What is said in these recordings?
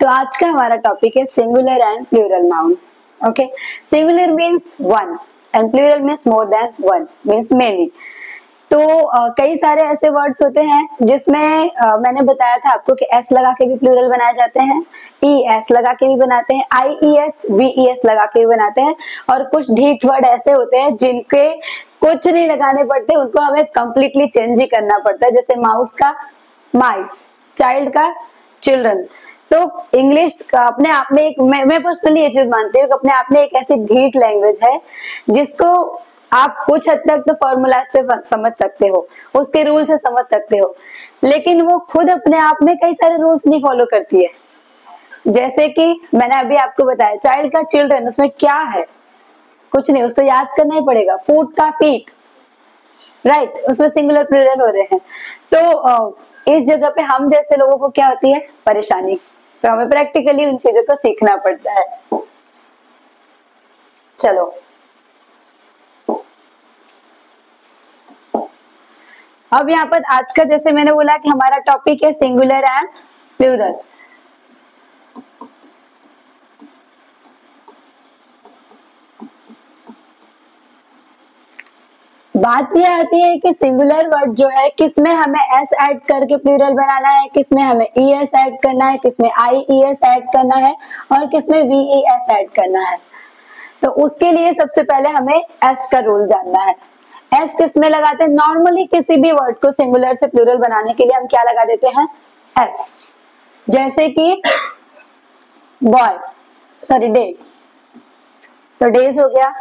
तो आज का हमारा टॉपिक है singular and plural noun. Okay, singular means one and plural means more than one, means many. तो कई सारे ऐसे वर्ड्स होते हैं जिसमें मैंने बताया था आपको कि एस लगा के भी प्लूरल बनाए जाते हैं, ई एस लगा के भी बनाते हैं, I E S V E S लगा के भी बनाते हैं, और कुछ ढीठ वर्ड ऐसे होते हैं जिनके कुछ नहीं लगाने पड़ते, उनको हमें कंप्लीटली चेंज ही करना पड़ता है। जैसे माउस का माइस, चाइल्ड का चिल्ड्रन। तो इंग्लिश अपने आप में एक, मैं पर्सनली ये चीज मानती हूँ कि अपने आप में एक ऐसी ढीठ लैंग्वेज है जिसको आप कुछ हद तक तो फॉर्मूला से समझ सकते हो, उसके रूल से समझ सकते हो, लेकिन वो खुद अपने आप में कई सारे रूल्स नहीं फॉलो करती है। जैसे कि मैंने अभी आपको बताया चाइल्ड का चिल्ड्रन, उसमें क्या है? कुछ नहीं, उसको याद करना ही पड़ेगा। फूट का फीट, राइट, उसमें सिंगुलर प्लूरल हो रहे हैं। तो इस जगह पे हम जैसे लोगों को क्या होती है? परेशानी। तो हमें प्रैक्टिकली उन चीजों को सीखना पड़ता है। चलो, अब यहाँ पर आज का, जैसे मैंने बोला कि हमारा टॉपिक है सिंगुलर एंड प्लूरल। बात ये आती है कि सिंगुलर वर्ड जो है किसमें हमें एस ऐड करके प्लूरल बनाना है, किसमें हमें ई एस ऐड करना है, किसमें आई ई एस ऐड करना है, और किसमें वी ई एस ऐड करना है। तो उसके लिए सबसे पहले हमें एस का रूल जानना है। एस किसमें लगाते हैं? नॉर्मली किसी भी वर्ड को सिंगुलर से प्लूरल बनाने के लिए हम क्या लगा देते हैं? एस। जैसे कि बॉय, सॉरी डे, तो डेज हो गया।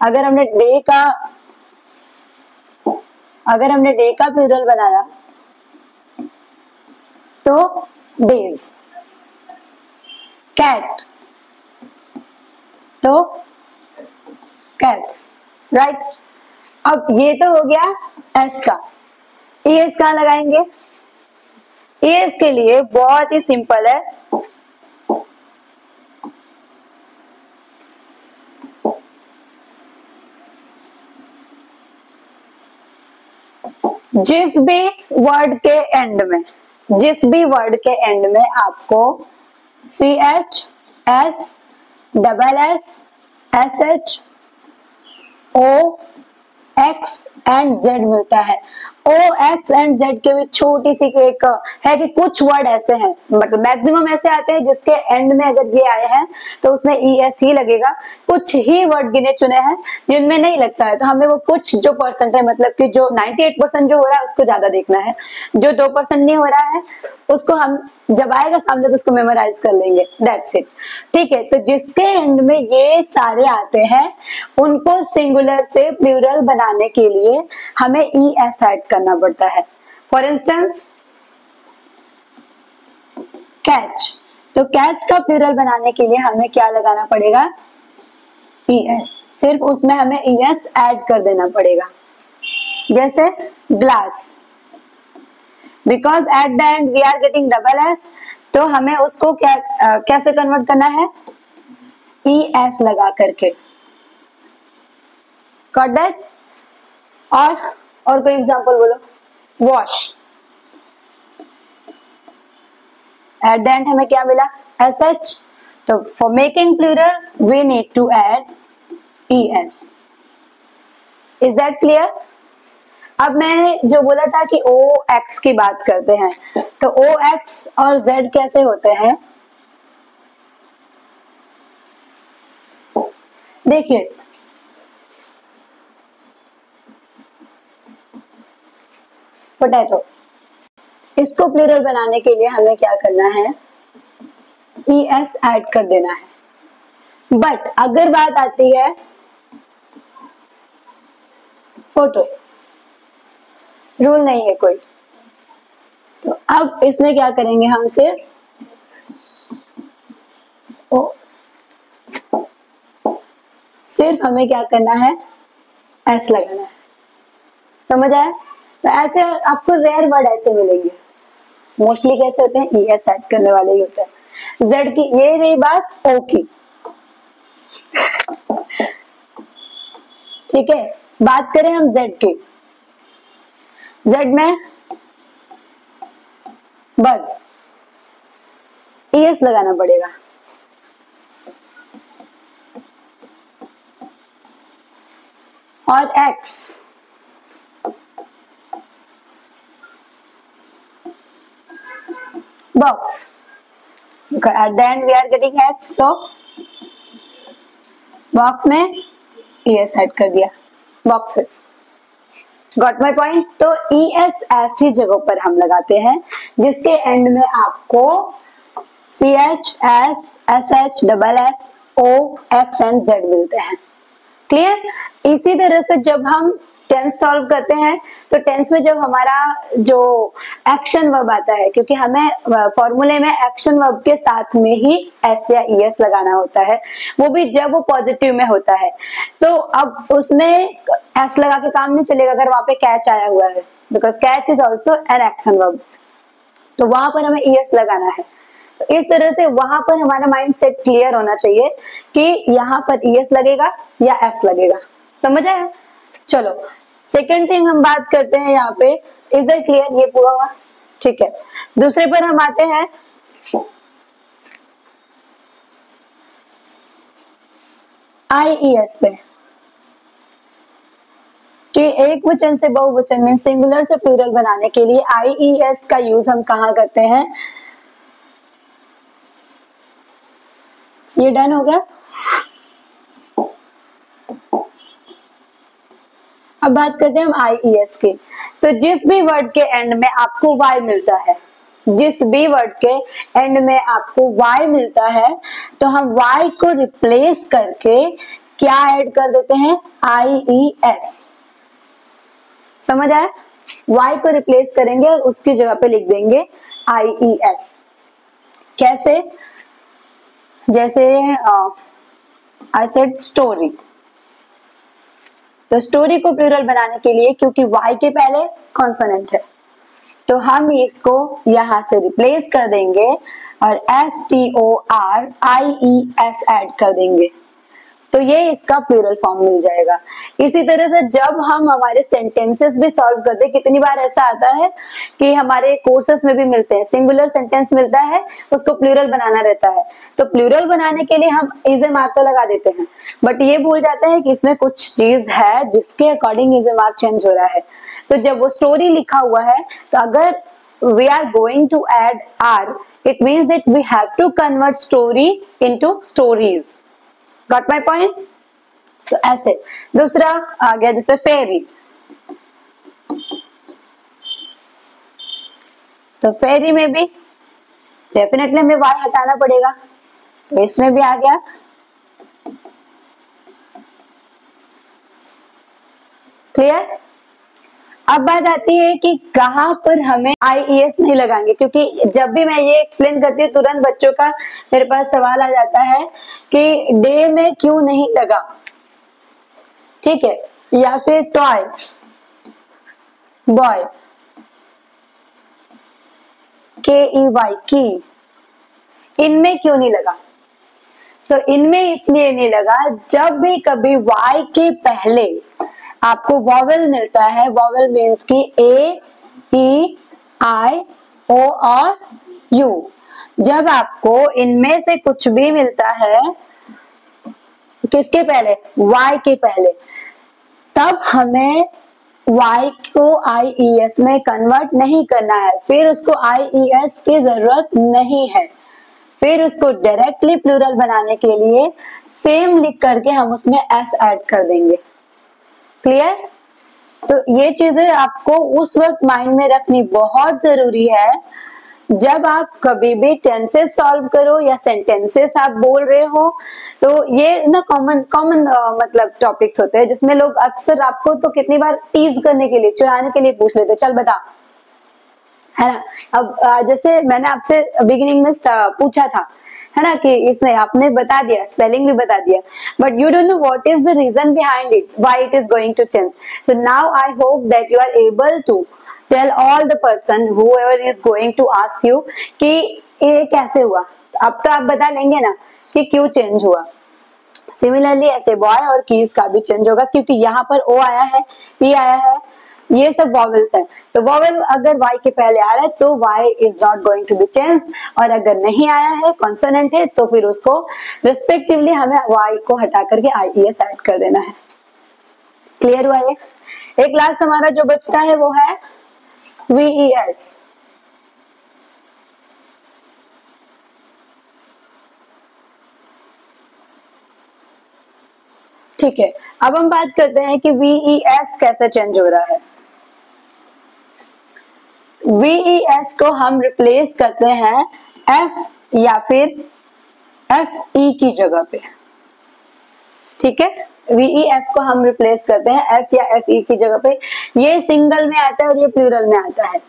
अगर हमने डे का प्लूरल बनाया तो डेज। कैट तो कैट्स, राइट। अब ये तो हो गया एस का। ई एस कहाँ लगाएंगे? ई एस के लिए बहुत ही सिंपल है। जिस भी वर्ड के एंड में आपको C H, S, double S, S H, O, X and Z मिलता है। ओ, एक्स एंड जेड के भी छोटी सी एक है कि कुछ वर्ड ऐसे हैं, मतलब मैक्सिमम ऐसे आते हैं जिसके एंड में अगर ये आए हैं तो उसमें ई एस ही लगेगा। कुछ ही वर्ड गिने चुने हैं जिनमें नहीं लगता है, तो हमें वो कुछ जो परसेंट है, मतलब कि जो 98% जो हो रहा है उसको ज्यादा देखना है, जो 2% नहीं हो रहा है उसको हम जब आएगा सामने तो उसको मेमोराइज कर लेंगे, दैट्स इट। ठीक है, तो जिसके एंड में ये सारे आते हैं उनको सिंगुलर से प्लूरल बनाने के लिए हमें ई एस ऐड करना पड़ता है। फॉर इंस्टेंस कैच, तो कैच का प्लूरल बनाने के लिए हमें क्या लगाना पड़ेगा? E S. सिर्फ उसमें हमें ई एस ऐड कर देना पड़ेगा। जैसे glass, because at the end we are getting double S, तो हमें उसको कैसे कन्वर्ट करना है? ई एस लगा करके। Got that? और कोई एग्जांपल बोलो। वॉश, एट द एंड हमें क्या मिला? S H. तो for making plural we need to add E S. Is that clear? अब मैंने जो बोला था कि ओ एक्स की बात करते हैं, तो ओ एक्स और जेड कैसे होते हैं? देखिए, पोटैटो, इसको प्लूरल बनाने के लिए हमें क्या करना है? ई एस ऐड कर देना है। बट अगर बात आती है फोटो, रूल नहीं है कोई, तो अब इसमें क्या करेंगे? हम सिर्फ हमें क्या करना है? एस लगाना है। समझ आया? तो ऐसे आपको रेयर वर्ड ऐसे मिलेंगे, मोस्टली कैसे होते हैं? ई एस ऐड करने वाले ही होते हैं। जेड की ये रही बात, ओ की। ठीक है, बात करें हम जेड की। जेड में बर्ड्स, ES लगाना पड़ेगा। और X box, at the end we are getting X, so box में ES ऐड कर दिया, boxes। Got my point? तो ES ऐसी जगहों पर हम लगाते हैं जिसके एंड में आपको CH, S, SH, SS, O, X and Z मिलते हैं। क्लियर? इसी तरह से जब हम टेंस सॉल्व करते हैं तो टेंस में जब हमारा जो एक्शन वर्ब आता है, क्योंकि हमें फॉर्मूले में एक्शन वर्ब के साथ में ही एस या ES लगाना होता है, वो भी जब वो पॉजिटिव में होता है। तो अब उसमें एस लगा के काम नहीं चलेगा अगर वहां पे कैच आया हुआ है, because catch is also an action verb, तो वहां पर हमें ES लगाना है। तो इस तरह से वहां पर हमारा माइंड सेट क्लियर होना चाहिए कि यहाँ पर ES लगेगा या S लगेगा। समझ आया? चलो सेकेंड थिंग हम बात करते हैं यहाँ पे, इज दैट क्लियर? ये पूरा हुआ, ठीक है। दूसरे पर हम आते हैं IES पे, कि एक वचन से बहुवचन में सिंगुलर से प्लूरल बनाने के लिए IES का यूज हम कहाँ करते हैं। ये डन हो गया। अब बात करते हैं हम IES की। तो जिस भी वर्ड के एंड में आपको Y मिलता है, जिस भी वर्ड के एंड में आपको Y मिलता है, तो हम Y को रिप्लेस करके क्या ऐड कर देते हैं? IES। समझ आया? Y को रिप्लेस करेंगे और उसकी जगह पे लिख देंगे IES। कैसे? जैसे आई सेड स्टोरी, तो स्टोरी को प्लूरल बनाने के लिए, क्योंकि Y के पहले कॉन्सोनेंट है, तो हम इसको यहां से रिप्लेस कर देंगे और STORIES ऐड कर देंगे, तो ये इसका प्लूरल फॉर्म मिल जाएगा। इसी तरह से जब हम हमारे सेंटेंसेस भी सॉल्व करते हैं, कितनी बार ऐसा आता है कि हमारे कोर्सेस में भी मिलते हैं, सिंगुलर सेंटेंस मिलता है, उसको प्लूरल बनाना रहता है, तो प्लूरल बनाने के लिए हम इज ए मार्क तो लगा देते हैं, बट ये भूल जाते हैं कि इसमें कुछ चीज है जिसके according is a mark change हो रहा है। तो जब वो स्टोरी लिखा हुआ है, तो अगर we are going to add R, it means that we have to convert story into stories। Got my point? तो ऐसे। दूसरा आ गया जैसे फेरी, तो फेरी में भी डेफिनेटली हमें Y हटाना पड़ेगा, तो इसमें भी आ गया। क्लियर? अब बात आती है कि कहां पर हमें IES नहीं लगाएंगे, क्योंकि जब भी मैं ये एक्सप्लेन करती हूँ तुरंत बच्चों का मेरे पास सवाल आ जाता है कि डे में क्यों नहीं लगा, ठीक है, या फिर टॉय, बॉय, KEY की, इनमें क्यों नहीं लगा? तो इनमें इसलिए नहीं लगा, जब भी कभी Y के पहले आपको वॉवेल मिलता है, वॉवेल मीन्स की A, E, I, O और U, जब आपको इनमें से कुछ भी मिलता है किसके पहले? Y के पहले, तब हमें Y को IES में कन्वर्ट नहीं करना है, फिर उसको IES की जरूरत नहीं है, फिर उसको डायरेक्टली प्लूरल बनाने के लिए सेम लिख करके हम उसमें S ऐड कर देंगे। क्लियर? तो ये चीजें आपको उस वक्त माइंड में रखनी बहुत जरूरी है जब आप कभी भी टेंसेस सॉल्व करो या सेंटेंसेस आप बोल रहे हो। तो ये ना कॉमन मतलब टॉपिक्स होते हैं जिसमें लोग अक्सर आपको तो कितनी बार टीज करने के लिए, चुराने के लिए पूछ लेते, चल बता, है ना। अब जैसे मैंने आपसे बिगिनिंग में पूछा था, है ना, कि इसमें आपने बता दिया, स्पेलिंग भी बता दिया, but you don't know what is the reason behind it, why it is going to change. So now I hope that you are able to tell all the person whoever is going to ask you कि ये कैसे हुआ। अब तो आप बता लेंगे ना कि क्यों चेंज हुआ। सिमिलरली ऐसे बॉय और कीज का भी चेंज होगा, क्योंकि यहाँ पर ओ आया है, ई आया है, ये सब वॉवेल्स हैं। तो वॉवेल अगर y के पहले आ रहा है तो y is not going to be change, और अगर नहीं आया है कॉन्सोनेंट है तो फिर उसको रिस्पेक्टिवली हमें y को हटा करके IES ऐड कर देना है। क्लियर हुआ ये? एक लास्ट हमारा जो बचता है वो है VES। ठीक है, अब हम बात करते हैं कि VES कैसे चेंज हो रहा है। VES को हम रिप्लेस करते हैं F या फिर FE की जगह पे। ठीक है, VEF को हम रिप्लेस करते हैं F या FE की जगह पे। ये सिंगल में आता है और ये प्लूरल में आता है।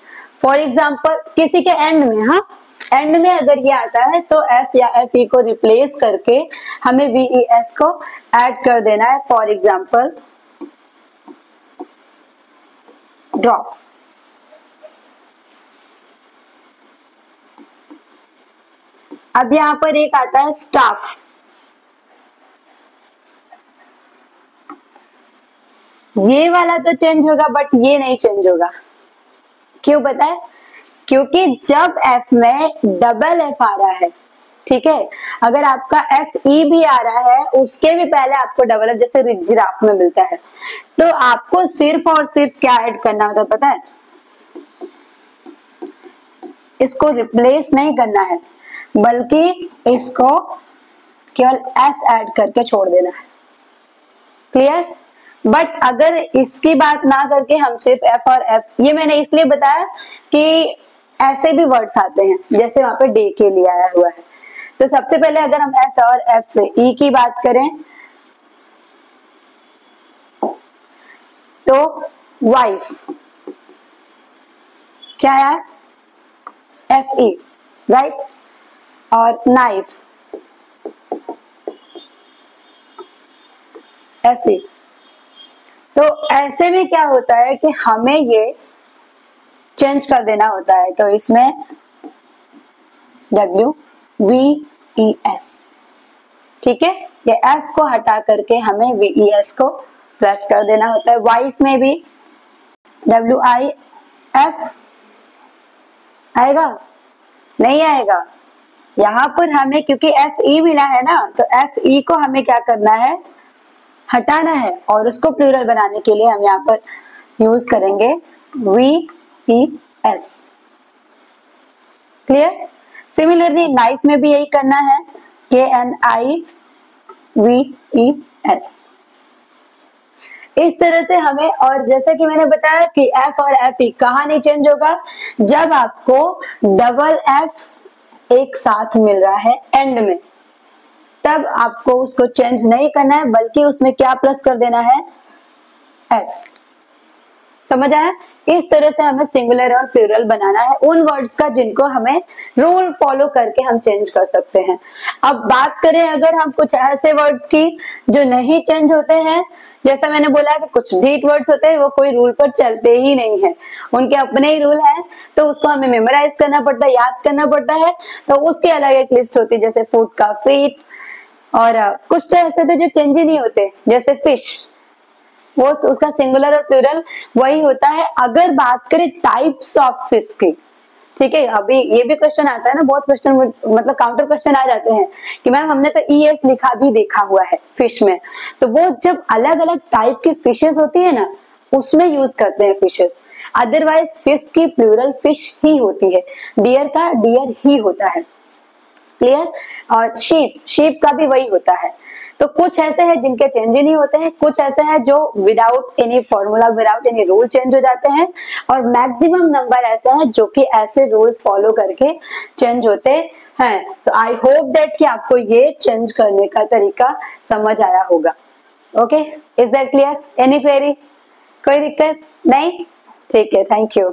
फॉर एग्जाम्पल किसी के एंड में, हाँ एंड में अगर ये आता है तो F या FE को रिप्लेस करके हमें VES को ऐड कर देना है। For example drop. अब यहां पर एक आता है स्टाफ। ये वाला तो चेंज होगा बट ये नहीं चेंज होगा। क्यों पता है? क्योंकि जब F में डबल F आ रहा है, ठीक है, अगर आपका FE भी आ रहा है उसके भी पहले आपको डबल F जैसे जिराफ में मिलता है, तो आपको सिर्फ और सिर्फ क्या ऐड करना होता है पता है? इसको रिप्लेस नहीं करना है बल्कि इसको केवल S ऐड करके छोड़ देना है। क्लियर? बट अगर इसकी बात ना करके हम सिर्फ F और F, ये मैंने इसलिए बताया कि ऐसे भी वर्ड्स आते हैं जैसे वहां पे डे के लिए आया हुआ है। तो सबसे पहले अगर हम F और FE की बात करें तो वाइफ क्या है? FE, right? और नाइफ FE। तो ऐसे में क्या होता है कि हमें ये चेंज कर देना होता है। तो इसमें WVES, ठीक है, ये F को हटा करके हमें VES को प्लस कर देना होता है। वाइफ में भी WIF आएगा? नहीं आएगा। यहाँ पर हमें क्योंकि FE मिला है ना, तो FE को हमें क्या करना है? हटाना है, और उसको प्लूरल बनाने के लिए हम यहाँ पर यूज करेंगे VES। क्लियर? सिमिलरली नाइफ में भी यही करना है, KNIVES। इस तरह से हमें, और जैसा कि मैंने बताया कि F और FE कहाँ नहीं चेंज होगा? जब आपको डबल F एक साथ मिल रहा है एंड में, तब आपको उसको चेंज नहीं करना है बल्कि उसमें क्या प्लस कर देना है? S। समझ आया? इस तरह से हमें सिंगुलर और प्लूरल बनाना है उन वर्ड्स का जिनको हमें रूल फॉलो करके हम चेंज कर सकते हैं। अब बात करें अगर हम कुछ ऐसे वर्ड्स की जो नहीं चेंज होते हैं, जैसा मैंने बोला कि कुछ डीट वर्ड्स होते हैं वो कोई रूल पर चलते ही नहीं है, उनके अपने ही रूल है, तो उसको हमें मेमोराइज करना पड़ता है, याद करना पड़ता है। तो उसकी अलग एक लिस्ट होती है, जैसे फूड का फीट, और कुछ तो ऐसे थे जो चेंज ही नहीं होते, जैसे फिश, वो उसका सिंगुलर और प्लूरल वही होता है। अगर बात करें टाइप्स ऑफ फिश की, ठीक है, अभी ये भी क्वेश्चन आता है ना, बहुत क्वेश्चन मतलब काउंटर क्वेश्चन आ जाते हैं कि मैम हमने तो ES लिखा भी देखा हुआ है फिश में, तो वो जब अलग अलग टाइप की फिशेस होती है ना उसमें यूज करते हैं फिशेस। अदरवाइज फिश की प्लूरल फिश ही होती है, डियर का डियर ही होता है। क्लियर? और शीप का भी वही होता है। तो कुछ ऐसे हैं जिनके चेंज ही नहीं होते हैं, कुछ ऐसे हैं जो without any formula, without any rule change हो जाते हैं, और मैक्सिमम नंबर ऐसे हैं जो कि ऐसे रूल्स फॉलो करके चेंज होते हैं। तो आई होप दैट कि आपको ये चेंज करने का तरीका समझ आया होगा। Okay, is that clear? Any query? कोई दिक्कत नहीं? ठीक है, थैंक यू।